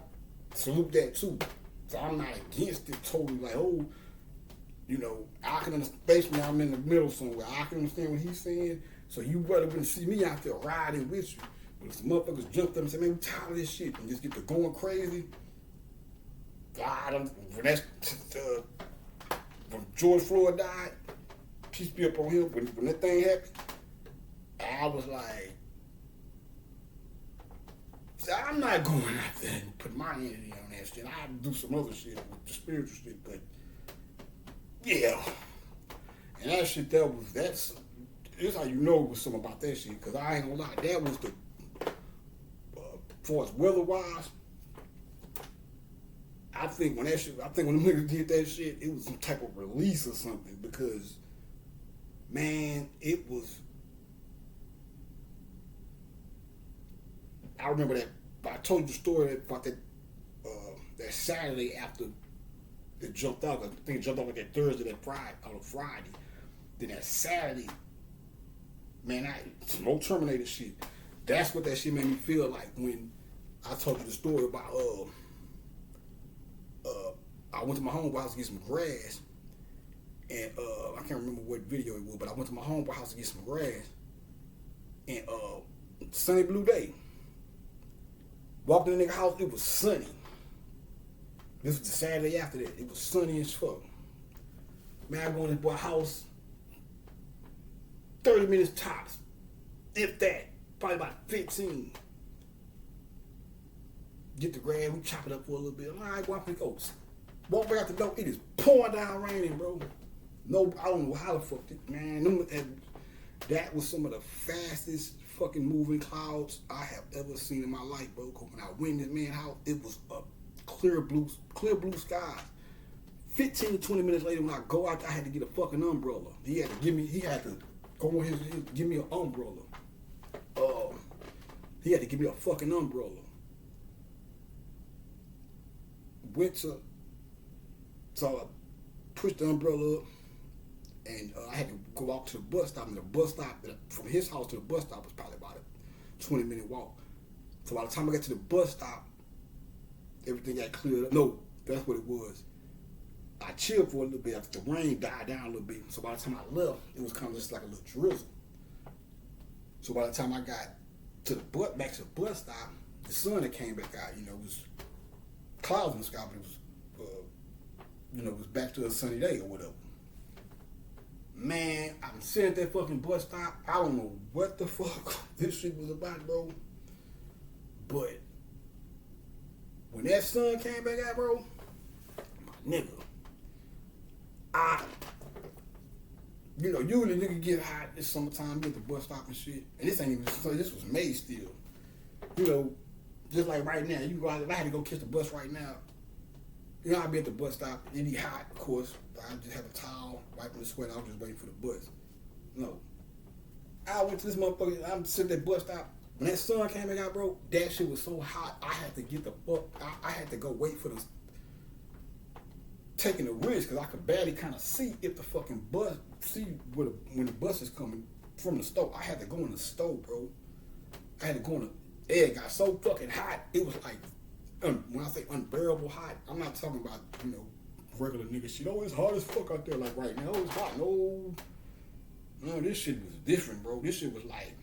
salute that too. So I'm not against it totally. Like, oh, you know, I can understand. Basically, I'm in the middle somewhere. I can understand what he's saying. So you rather wouldn't see me out there riding with you. But if some motherfuckers jumped up and said, man, we tired of this shit, and just get to going crazy, God, when George Floyd died, peace be up on him, when that thing happened, I was like, I'm not going out there and put my energy on that shit. I do some other shit with the spiritual shit, but yeah. And that shit, that's how you know it was something about that shit, because I ain't gonna lie, that was the, as far as weather-wise, I think when them niggas did that shit, it was some type of release or something, because, man, it was, I remember that, I told you the story about that Saturday after it jumped out. I think it jumped out like that Thursday, that Friday. Then that Saturday, man, some old Terminator shit. That's what that shit made me feel like when I told you the story about, I went to my homeboy's house to get some grass, and I can't remember what video it was, but I went to my homeboy's house to get some grass, and sunny blue day. Walked in the nigga house, it was sunny. This was the Saturday after that. It was sunny as fuck. Man, I go in this boy's house, 30 minutes tops. If that, probably about 15. Get the grass, we chop it up for a little bit. All right, go out and go. Walk back out the door, it is pouring down raining, bro. No, I don't know how the fuck, man. That was some of the fastest fucking moving clouds I have ever seen in my life, bro. When I went in this man's house, it was a clear blue sky. 15 to 20 minutes later, when I go out, I had to get a fucking umbrella. He had to go on his give me an umbrella. He had to give me a fucking umbrella. So I pushed the umbrella up, and I had to go out to the bus stop. And the bus stop, from his house to the bus stop, was probably about a 20-minute walk. So by the time I got to the bus stop, everything got cleared up. No, that's what it was. I chilled for a little bit after the rain died down a little bit. So by the time I left, it was kind of just like a little drizzle. So by the time I got to back to the bus stop, the sun that came back out, it was clouds in the sky, but it was, it was back to a sunny day or whatever. Man, I'm sitting at that fucking bus stop. I don't know what the fuck this shit was about, bro. But when that sun came back out, bro, my nigga, usually nigga get hot this summertime, get the bus stop and shit. And this ain't even, this was May still. Just like right now, if I had to go catch the bus right now, I'd be at the bus stop, it'd be hot, of course. I just have a towel, wiping the sweat, I was just waiting for the bus. No. I went to this motherfucker, I'm sitting at the bus stop. When that sun came back out, bro, that shit was so hot, I had to get the fuck, I had to go wait for the, taking the risk, because I could barely kind of see if the fucking bus, when the bus is coming from the stove. I had to go in the stove, bro. I had to go in the, it got so fucking hot, it was like, when I say unbearable hot, I'm not talking about, regular nigga shit. Oh, it's hot as fuck out there, like right now. Oh, it's hot. No, this shit was different, bro. This shit was like,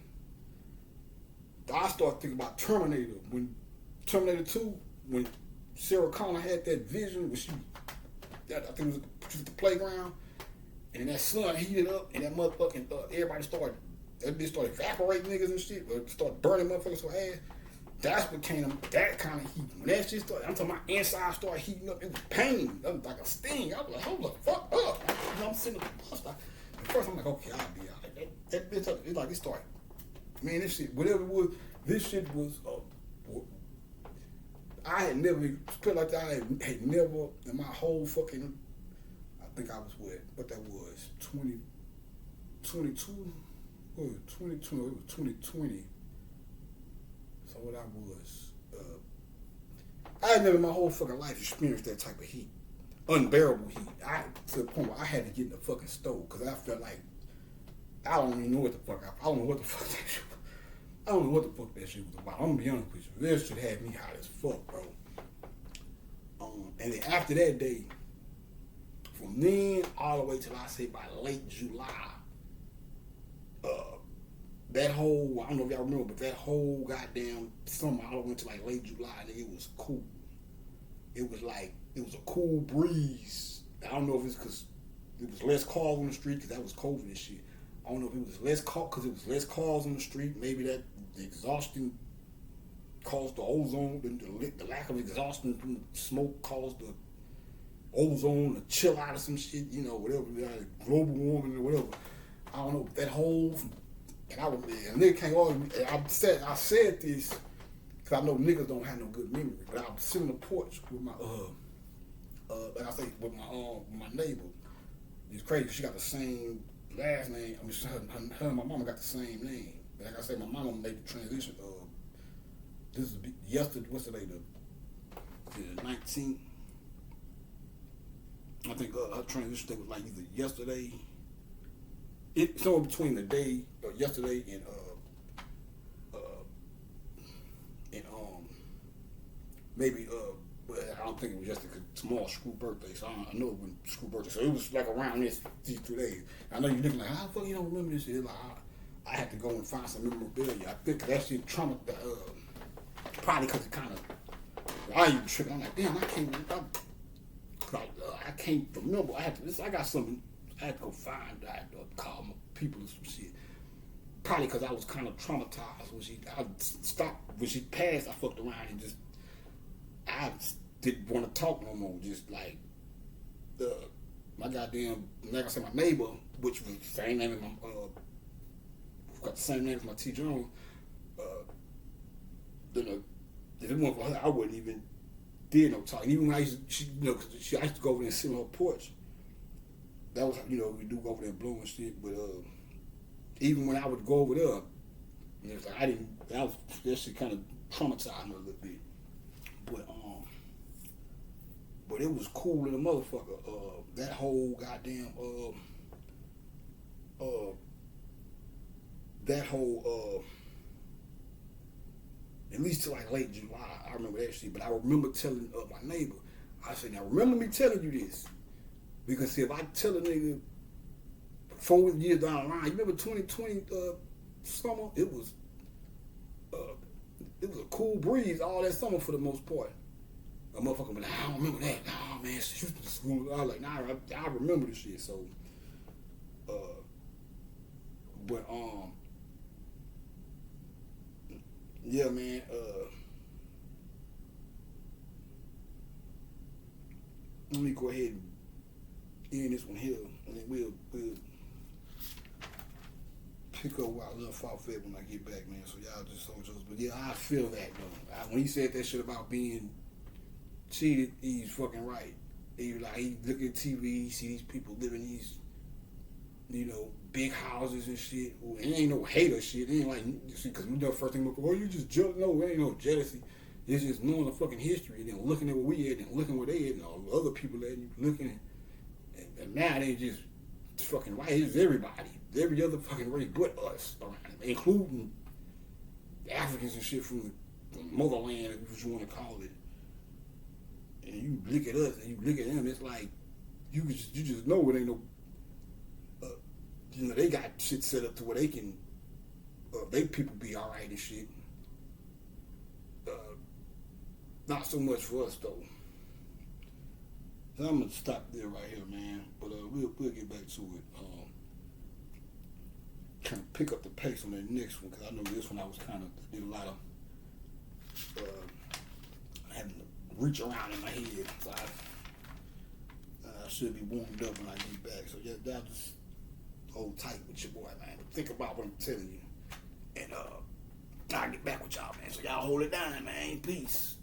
I started thinking about Terminator. When Terminator 2, when Sarah Connor had that vision, I think it was at the playground, and that sun heated up, and that motherfucking, everybody started evaporating niggas and shit, or started burning motherfuckers so ass. That's what came that kind of heat. When that shit started, I'm talking about inside started heating up. It was pain. It was like a sting. I was like, hold the fuck up. I'm sitting at the bus stop. At first, I'm like, okay, I'll be all right. That bitch, it's like it started. Man, this shit, whatever it was, this shit was, I had never, put like that, I had never, in my whole fucking, I think I was what that was, 22, what was it, 22, it was 2020. So what I was, I had never in my whole fucking life experienced that type of heat. Unbearable heat. To the point where I had to get in the fucking stove, because I felt like, I don't even know what the fuck, I don't know what the fuck that shit was. I don't know what the fuck that shit was about. I'm gonna be honest with you. That shit had me hot as fuck, bro. And then after that day, from then all the way till I say by late July, that whole, I don't know if y'all remember, but that whole goddamn summer, all the way went to like late July, and it was cool. It was a cool breeze. I don't know if it's because it was less cars on the street, because that was COVID and shit. I don't know if it was less cars, because it was less cars on the street. Maybe that the exhaustion caused the ozone, the lack of exhaustion from the smoke caused the ozone to chill out of some shit, you know, whatever, global warming or whatever. I don't know, that whole, and nigga can't argue. I said this because I know niggas don't have no good memory, but I was sitting on the porch with my, like I say, with my neighbor. It's crazy, she got the same last name. I mean, her and my mama got the same name. But like I said, my mama made the transition. This is yesterday, what's today, the 19th? I think her transition day was like either yesterday, somewhere between the day yesterday and maybe but I don't think it was yesterday because tomorrow's school birthday, so I know it was school birthday, so it was like around these 2 days. I know you're looking like, how the fuck you don't remember this shit? Like, I had to go and find some memorabilia. I think that shit trauma, probably because it kind of, I even tripping. I'm like, damn, I can't remember. I got something. I had to go find. I had to call my people or some shit. Probably because I was kind of traumatized when she passed. I fucked around and I didn't want to talk no more. Just like my goddamn, like I said, my neighbor, which was the same name as my got the same name as my teacher. If it weren't for her, I wouldn't even did no talking. Even when I used to go over there and sit on her porch. That was, we do go over there and blow and shit. But even when I would go over there, it was like that shit kind of traumatized me a little bit. But it was cool in the motherfucker. That whole goddamn at least till like late July, I remember that shit. But I remember telling my neighbor, I said, now remember me telling you this. Because see, if I tell a nigga 4 years down the line, you remember 2020 summer? It was a cool breeze all that summer for the most part. A motherfucker be like, I don't remember that. Nah, man, shoot the school. I was like, nah, I remember this shit. So, yeah, man. Let me go ahead and end this one here, and then we'll pick up where I left off at when I get back, man. So y'all just soldiers. But yeah, I feel that though. When he said that shit about being cheated, he's fucking right. He look at TV, he see these people living these, big houses and shit. It ain't no hater shit. It ain't like, because we know first thing, you just jealous. No, it ain't no jealousy. It's just knowing the fucking history and then looking at what we at and looking where they at and all the other people at and looking. And now they just fucking right. It's everybody. Every other fucking race but us around it, including the Africans and shit from the motherland, if you want to call it. And you look at us and you look at them, it's like you just know it ain't no. They got shit set up to where they can, they people be all right and shit. Not so much for us though. So I'm gonna stop there right here, man. But we'll get back to it. Kind of pick up the pace on that next one because I know this one I was did a lot of having to reach around in my head. So I should be warmed up when I get back. So yeah, that just hold tight with your boy, man. Think about what I'm telling you, and I'll get back with y'all, man. So y'all hold it down, man. Peace.